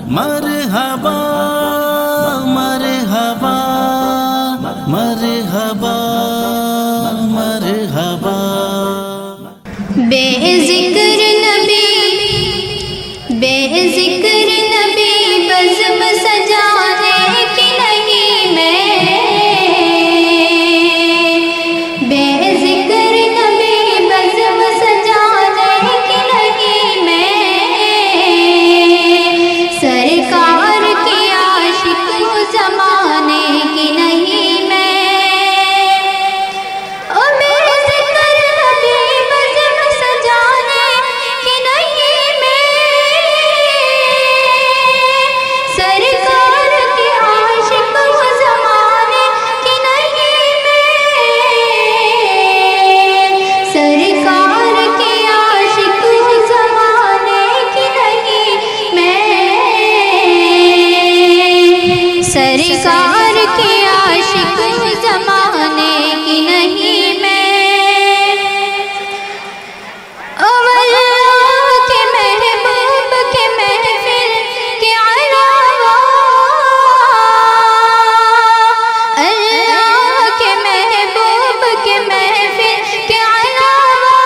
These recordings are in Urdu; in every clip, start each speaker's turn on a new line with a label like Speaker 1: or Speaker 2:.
Speaker 1: مرحبا مرحبا مرحبا مرحبا
Speaker 2: بے ذکر نبی بے ذکر نبی بزم سجانے کی نہیں میں بے ذکر نبی بزم سجانے کی نہیں میں سرکار کی عاشق ہوں زمانے کی نہیں میں سرکار کی عاشق زمانے کی نہیں میں اللہ کے محبوب کے محفل کے علاوہ اللہ کے محبوب کے محفل کے علاوہ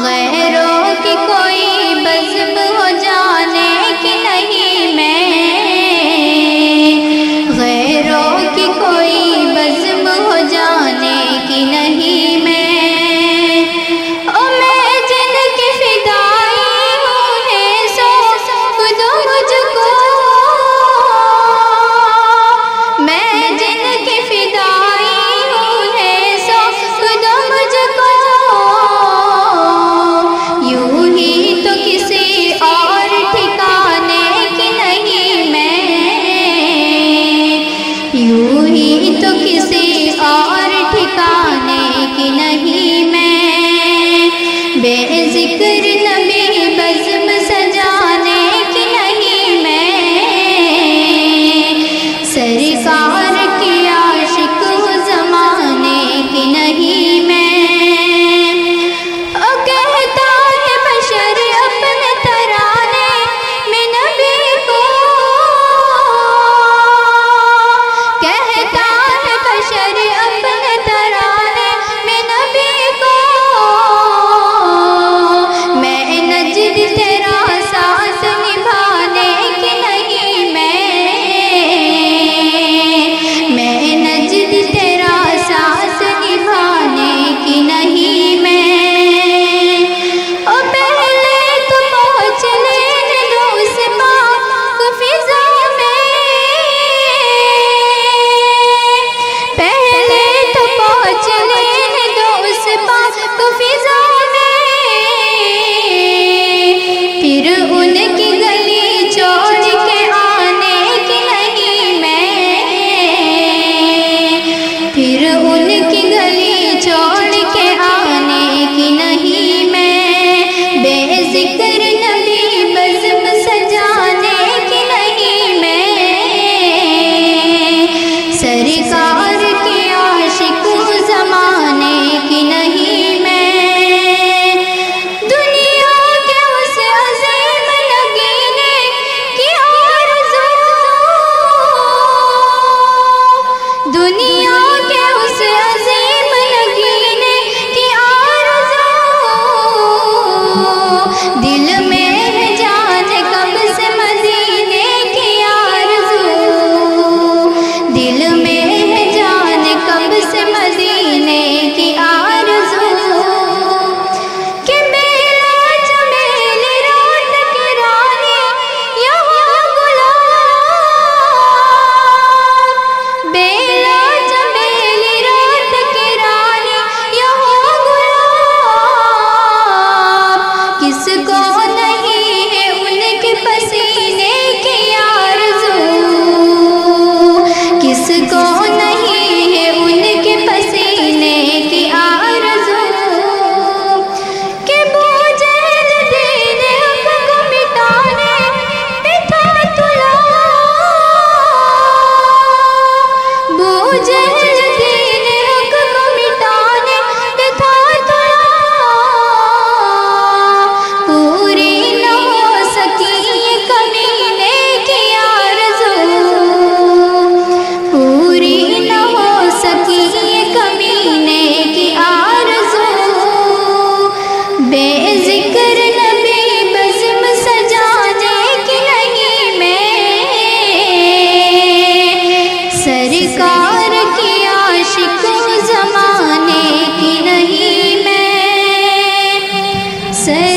Speaker 2: غیروں کی کوئی بزم ہو جانے کی نہیں میں غیر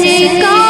Speaker 2: سرکار